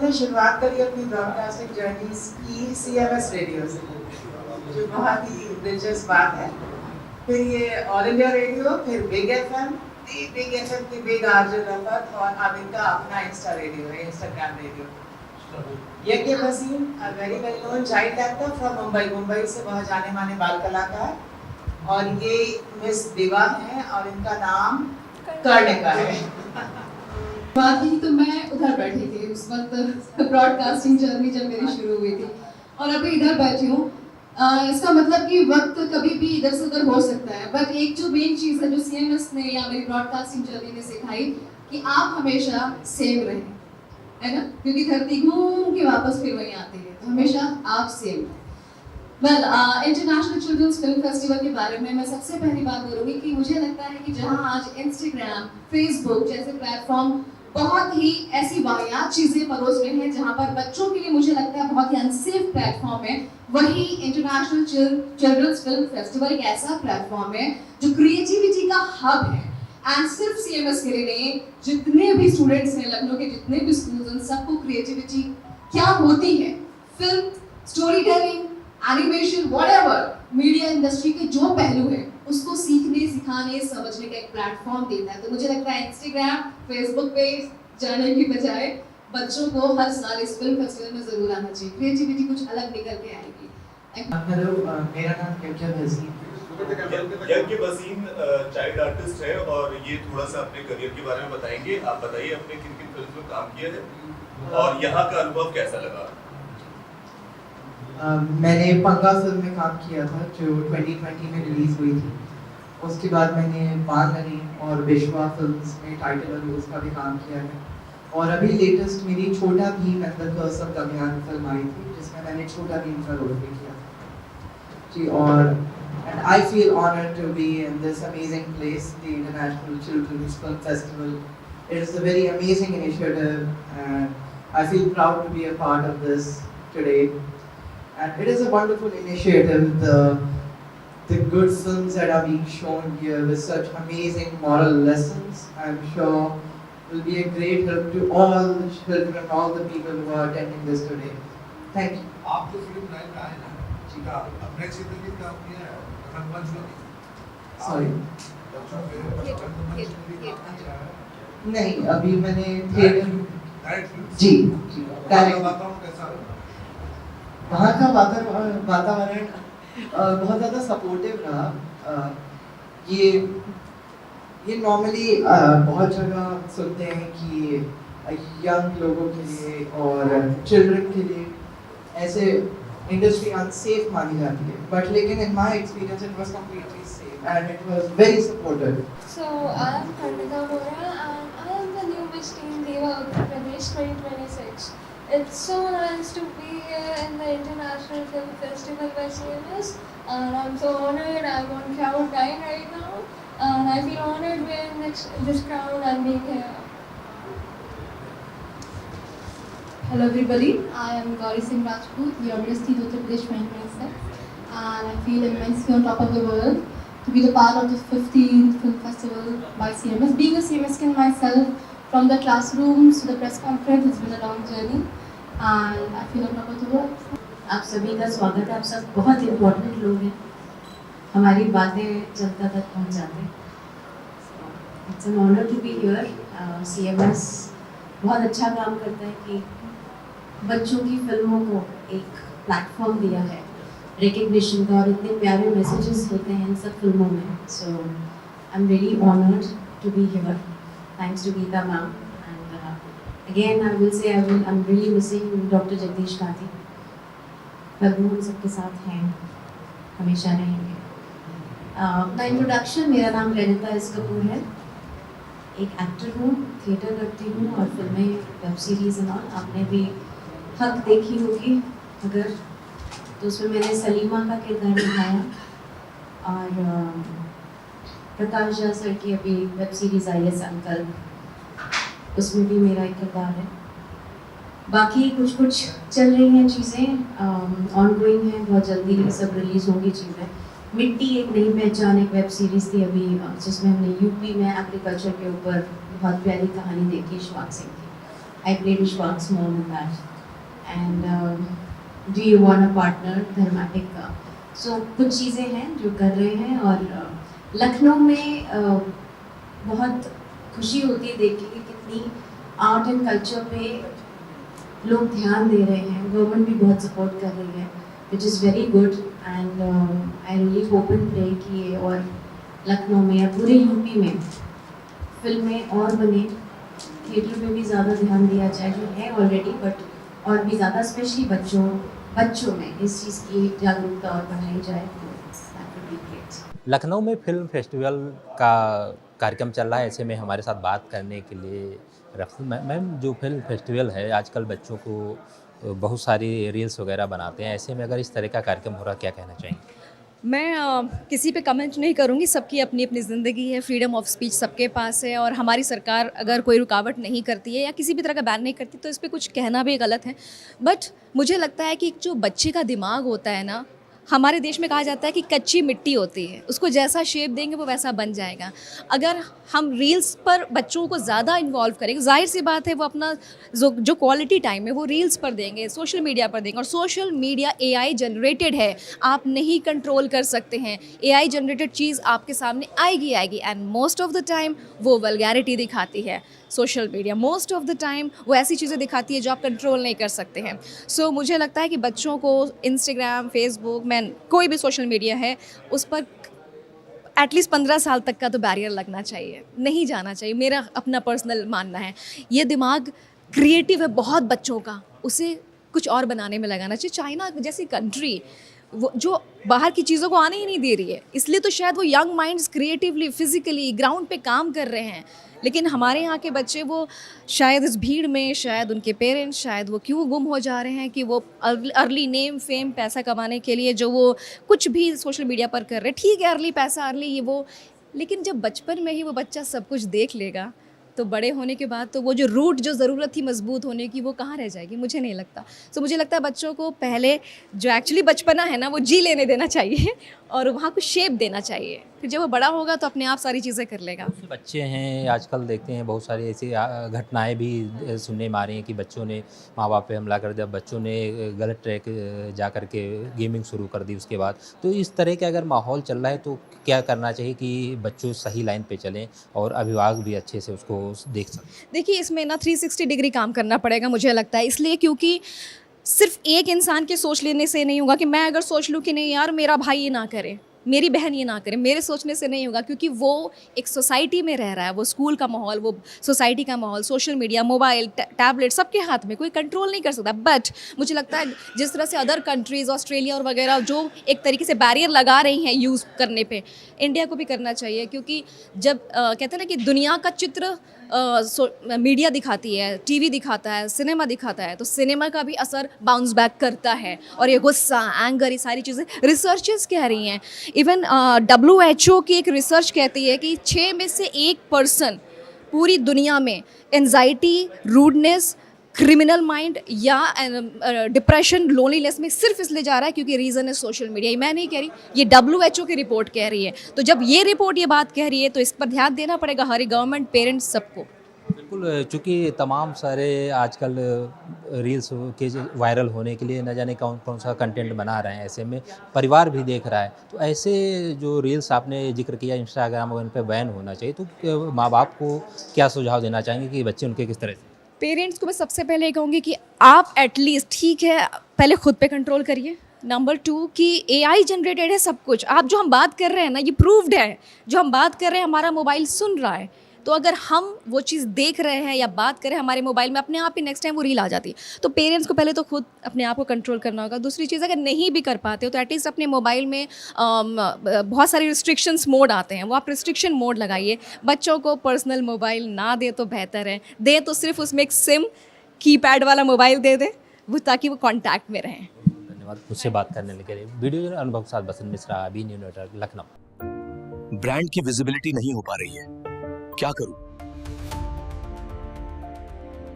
मैंने शुरुआत करी अपनी ब्रॉडकास्टिंग जर्नी की CMS रेडियो से, जो बहुत ही दिलचस्प बात है। फिर ये ऑल इंडिया रेडियो, फिर बिग FM, बिग FM की बिग आरजे रफत, और अब इनका अपना इंस्टा रेडियो है, इंस्टाग्राम रेडियो। यज्ञ Wasim, a very well known child actor from Mumbai से वह जाने माने बाल कलाकार, और ये मिस दिवा है और इनका नाम कर्णिका है। बात थी तो मैं उधर बैठी थी उस वक्त ब्रॉडकास्टिंग जर्नी जब मेरी शुरू हुई थी, और अभी इधर बैठी हूँ। इसका मतलब कि वक्त कभी भी इधर से उधर हो सकता है, बट एक जो मेन चीज़ है जो CMS ने या मेरी ब्रॉडकास्टिंग जर्नी ने सिखाई कि आप हमेशा सेम रहें, है ना, क्योंकि धरती घूम के वापस फिर वहीं आती है, तो हमेशा आप सेम रहें। Well, international children's film festival के बारे में मैं सबसे पहली बात बोलूँगी कि मुझे लगता है कि जहाँ आज इंस्टाग्राम, फेसबुक जैसे प्लेटफॉर्म बहुत ही ऐसी वाहियात चीज़ें परोस रहे हैं जहाँ पर बच्चों के लिए मुझे लगता है बहुत ही अनसेफ प्लेटफॉर्म है, वही इंटरनेशनल चिल्ड्रंस फिल्म फेस्टिवल एक ऐसा प्लेटफॉर्म है जो क्रिएटिविटी का हब है। एंड सिर्फ CMS के लिए नहीं, जितने भी स्टूडेंट्स हैं लखनऊ के, जितने भी स्कूल्स हैं, सबको क्रिएटिविटी क्या होती है, film, story telling, animation, whatever, media industry के जो पहलू है उसको सीखने, सिखाने, समझने का एक प्लेटफॉर्म देता है। तो मुझे लगता है इंस्टाग्राम, फेसबुक पे जाने की बजाय बच्चों को हर साल इस फिल्म फेस्टिवल में जरूर आना चाहिए, क्रिएटिविटी कुछ अलग निकल के आएगी। हेलो, मेरा नाम यज्ञ वसीम। यज्ञ वसीम चाइल्ड आर्टिस्ट है, और ये थोड़ा सा अपने करियर के बारे में बताएंगे। आप बताइए आपने किन किन फिल्म में काम किया है और यहाँ का अनुभव कैसा लगा? मैंने पंगा फिल्म में काम किया था जो 2020 में रिलीज हुई थी। उसके बाद मैंने बानरी और विश्वा फिल्म्स में टाइटल रोल्स का भी काम किया है, और अभी लेटेस्ट मेरी Chhota Bheem and the curse of Damyanti film आई थी जिसमें मैंने छोटा भीम का रोल भी किया था जी। और and I feel honored to be in this amazing place, the International Children's Film Festival. It is a very amazing initiative and I feel proud to be a part of this today. And it is a wonderful initiative, the good films that are being shown here with such amazing moral lessons, I'm sure will be a great help to all the children, all the people who are attending this today. Thank you. आप तो film line में आए ना, ठीक है, अपने क्षेत्र में काम किया है, रंगमंच में। Sorry. बच्चों के रंगमंच में भी काम किया है। नहीं, अभी मैंने थिएटर डायरेक्ट फिल्म। जी डायरेक्ट वातावरण कैसा है? वहाँ का वातावरण बहुत ज़्यादा सपोर्टिव रहा। ये नॉर्मली बहुत जगह सुनते हैं कि यंग लोगों के लिए और चिल्ड्रन के लिए ऐसे इंडस्ट्री अनसेफ मानी जाती है, बट लेकिन in my experience it was completely safe and it was very supportive. So I am Karnika Bora and I am the new Miss Teen Diva Uttar Pradesh 2026. It's so nice to be here in the International Film Festival by CMS, and I'm so honored. I'm on cloud 9 right now, and I feel honored wearing this crown and being here. Hello everybody, I am Gauri Singh Rajput, your Miss Teen Uttar Pradesh 2026, and I feel immensely on top of the world to be the part of the 15th Film Festival by CMS. Being a CMS kid myself, from the classrooms to the press conference, it's been a long journey, and I feel on top of the world. आप सभी का स्वागत है। आप सब बहुत important लोग हैं, हमारी बातें जनता तक पहुंचाते हैं। It's an honour to be here. CMS बहुत अच्छा काम करता है कि बच्चों की फिल्मों को एक प्लेटफॉर्म दिया है रिकग्निशन का, और इतने प्यारे मैसेजेस होते हैं इन सब फिल्मों में। So I am really honoured to be here, thanks to Geeta ma'am, and again I will say I am really missing doctor Jagdish Gandhi, पर वो उन सबके साथ हैं, हमेशा रहेंगे। अपना इंट्रोडक्शन, मेरा नाम रेनिता एस कपूर है, एक एक्टर हूँ, थिएटर करती हूँ और फिल्में, वेब सीरीज़ एंड ऑल। आपने भी हक देखी होगी अगर, तो उसमें मैंने सलीमा का किरदार निभाया, और प्रकाश झा सर की अभी वेब सीरीज़ आई है संकल्प, उसमें भी मेरा एक किरदार है। बाकी कुछ कुछ चल रही हैं चीज़ें, ऑनगोइंग है, बहुत जल्दी सब रिलीज़ होंगी चीज़ें। मिट्टी एक नई पहचान एक वेब सीरीज़ थी अभी, जिसमें हमने यूपी में एग्रीकल्चर के ऊपर बहुत प्यारी कहानी देखी शिवांग सिंह की, I played Vishwas more than that. And Do You Want a Partner, Dharmatic का. So कुछ चीज़ें हैं जो कर रहे हैं और लखनऊ में बहुत खुशी होती है देख के कि कितनी आर्ट एंड कल्चर पे लोग ध्यान दे रहे हैं. गवर्नमेंट भी बहुत सपोर्ट कर रही है, which is very good. And I really hope and pray कि ये और लखनऊ में या पूरे यूपी में फिल्में और बने, थिएटर पे भी ज़्यादा ध्यान दिया जाए, जो है ऑलरेडी, बट और भी ज़्यादा स्पेशली बच्चों में इस चीज़ की जागरूकता और बढ़ाई जाए तो that would be great. Lucknow में फिल्म फेस्टिवल का कार्यक्रम चल रहा है, ऐसे में हमारे साथ बात करने के लिए मैम जो फिल्म फेस्टिवल है आजकल बच्चों को बहुत सारी रील्स वगैरह बनाते हैं, ऐसे में अगर इस तरह का कार्यक्रम हो रहा, क्या कहना चाहेंगे? मैं किसी पे कमेंट नहीं करूँगी. सबकी अपनी अपनी ज़िंदगी है, फ्रीडम ऑफ स्पीच सबके पास है, और हमारी सरकार अगर कोई रुकावट नहीं करती है या किसी भी तरह का बैन नहीं करती तो इस पर कुछ कहना भी गलत है. बट मुझे लगता है कि जो बच्चे का दिमाग होता है ना, हमारे देश में कहा जाता है कि कच्ची मिट्टी होती है, उसको जैसा शेप देंगे वो वैसा बन जाएगा. अगर हम रील्स पर बच्चों को ज़्यादा इन्वॉल्व करेंगे, जाहिर सी बात है वो अपना जो क्वालिटी टाइम है वो रील्स पर देंगे, सोशल मीडिया पर देंगे. और सोशल मीडिया AI जनरेटेड है, आप नहीं कंट्रोल कर सकते हैं. AI जनरेटेड चीज़ आपके सामने आएगी and most of the time वो वल्गैरिटी दिखाती है. Social media most of the time वो ऐसी चीज़ें दिखाती है जो आप कंट्रोल नहीं कर सकते हैं. सो मुझे लगता है कि बच्चों को इंस्टाग्राम, फेसबुक, कोई भी सोशल मीडिया है उस पर एटलीस्ट 15 साल तक का तो बैरियर लगना चाहिए, नहीं जाना चाहिए. मेरा अपना पर्सनल मानना है. ये दिमाग क्रिएटिव है बहुत बच्चों का, उसे कुछ और बनाने में लगाना चाहिए. चाइना जैसी कंट्री वो जो बाहर की चीज़ों को आने ही नहीं दे रही है, इसलिए तो शायद वो young minds creatively, physically ground पे काम कर रहे हैं. लेकिन हमारे यहाँ के बच्चे वो शायद इस भीड़ में, शायद उनके पेरेंट्स, शायद वो क्यों गुम हो जा रहे हैं कि वो अर्ली नेम, फेम, पैसा कमाने के लिए जो वो कुछ भी सोशल मीडिया पर कर रहे हैं. ठीक है, अर्ली पैसा, अर्ली ये वो, लेकिन जब बचपन में ही वो बच्चा सब कुछ देख लेगा तो बड़े होने के बाद तो वो जो रूट, जो ज़रूरत थी मजबूत होने की, वो कहाँ रह जाएगी? मुझे नहीं लगता. सो मुझे लगता है बच्चों को पहले जो एक्चुअली बचपना है ना वो जी लेने देना चाहिए और वहाँ को शेप देना चाहिए. फिर जब वो बड़ा होगा तो अपने आप सारी चीज़ें कर लेगा. बच्चे हैं आजकल देखते हैं बहुत सारी ऐसी घटनाएं भी सुनने में आ रही हैं कि बच्चों ने माँ बाप पे हमला कर दिया, बच्चों ने गलत ट्रैक जा कर के गेमिंग शुरू कर दी उसके बाद. तो इस तरह के अगर माहौल चल रहा है तो क्या करना चाहिए कि बच्चों सही लाइन पे चलें और अभिभावक भी अच्छे से उसको देख सकें? देखिए, इसमें ना 360 डिग्री काम करना पड़ेगा मुझे लगता है. इसलिए क्योंकि सिर्फ एक इंसान के सोच लेने से नहीं होगा कि मैं अगर सोच लूँ कि नहीं यार मेरा भाई ये ना करे, मेरी बहन ये ना करे, मेरे सोचने से नहीं होगा. क्योंकि वो एक सोसाइटी में रह रहा है, वो स्कूल का माहौल, वो सोसाइटी का माहौल, सोशल मीडिया, मोबाइल, टैबलेट सबके हाथ में, कोई कंट्रोल नहीं कर सकता. बट मुझे लगता है जिस तरह से अदर कंट्रीज़, ऑस्ट्रेलिया और वगैरह जो एक तरीके से बैरियर लगा रही हैं यूज़ करने पे, इंडिया को भी करना चाहिए. क्योंकि जब कहते हैं ना कि दुनिया का चित्र मीडिया दिखाती है, टीवी दिखाता है, सिनेमा दिखाता है, तो सिनेमा का भी असर बाउंस बैक करता है. और ये गुस्सा, एंगर, ये सारी चीज़ें रिसर्चेस कह रही हैं. इवन WHO की एक रिसर्च कहती है कि 6 में से 1% पूरी दुनिया में एंजाइटी, रूडनेस, क्रिमिनल माइंड या डिप्रेशन, लोनलीनेस में सिर्फ इसलिए जा रहा है क्योंकि रीज़न है सोशल मीडिया. मैं नहीं कह रही, ये WHO की रिपोर्ट कह रही है. तो जब ये रिपोर्ट ये बात कह रही है तो इस पर ध्यान देना पड़ेगा हर गवर्नमेंट, पेरेंट्स, सबको. बिल्कुल, चूँकि तमाम सारे आजकल रील्स के वायरल होने के लिए न जाने कौन कौन सा कंटेंट बना रहे हैं, ऐसे में परिवार भी देख रहा है. तो ऐसे जो रील्स आपने जिक्र किया इंस्टाग्राम और इन पर बैन होना चाहिए, तो माँ बाप को क्या सुझाव देना चाहेंगे कि बच्चे उनके किस तरह से? पेरेंट्स को मैं सबसे पहले ये कहूँगी कि आप एटलीस्ट, ठीक है, पहले खुद पे कंट्रोल करिए. नंबर 2 कि AI जनरेटेड है सब कुछ. आप जो हम बात कर रहे हैं ना, ये प्रूव्ड है. जो हम बात कर रहे हैं हमारा मोबाइल सुन रहा है. तो अगर हम वो चीज़ देख रहे हैं या बात करें हमारे मोबाइल में, अपने आप ही नेक्स्ट टाइम वो रील आ जाती है. तो पेरेंट्स को पहले तो खुद अपने आप को कंट्रोल करना होगा. दूसरी चीज़, अगर नहीं भी कर पाते हो तो एटलीस्ट अपने मोबाइल में बहुत सारे रिस्ट्रिक्शंस मोड आते हैं, वो आप रिस्ट्रिक्शन मोड लगाइए. बच्चों को पर्सनल मोबाइल ना दे तो बेहतर है. दे तो सिर्फ उसमें एक सिम, कीपैड वाला मोबाइल दे दे वो, ताकि वो कॉन्टैक्ट में रहें. धन्यवाद मुझसे बात करने के लिए. वीडियो अनुभव के साथ बसंत मिश्रा, अभी न्यू नेटवर्क, लखनऊ. ब्रांड की विजिबिलिटी नहीं हो पा रही है, क्या करूं?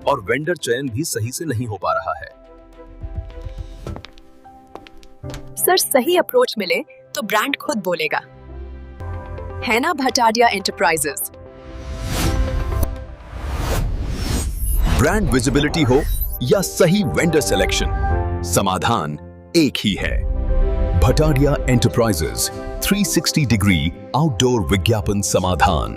और वेंडर चयन भी सही से नहीं हो पा रहा है. सर, सही अप्रोच मिले तो ब्रांड खुद बोलेगा, है ना? भटाडिया एंटरप्राइजेस. ब्रांड विजिबिलिटी हो या सही वेंडर सिलेक्शन, समाधान एक ही है। भटारिया एंटरप्राइजेज 360 डिग्री आउटडोर विज्ञापन समाधान।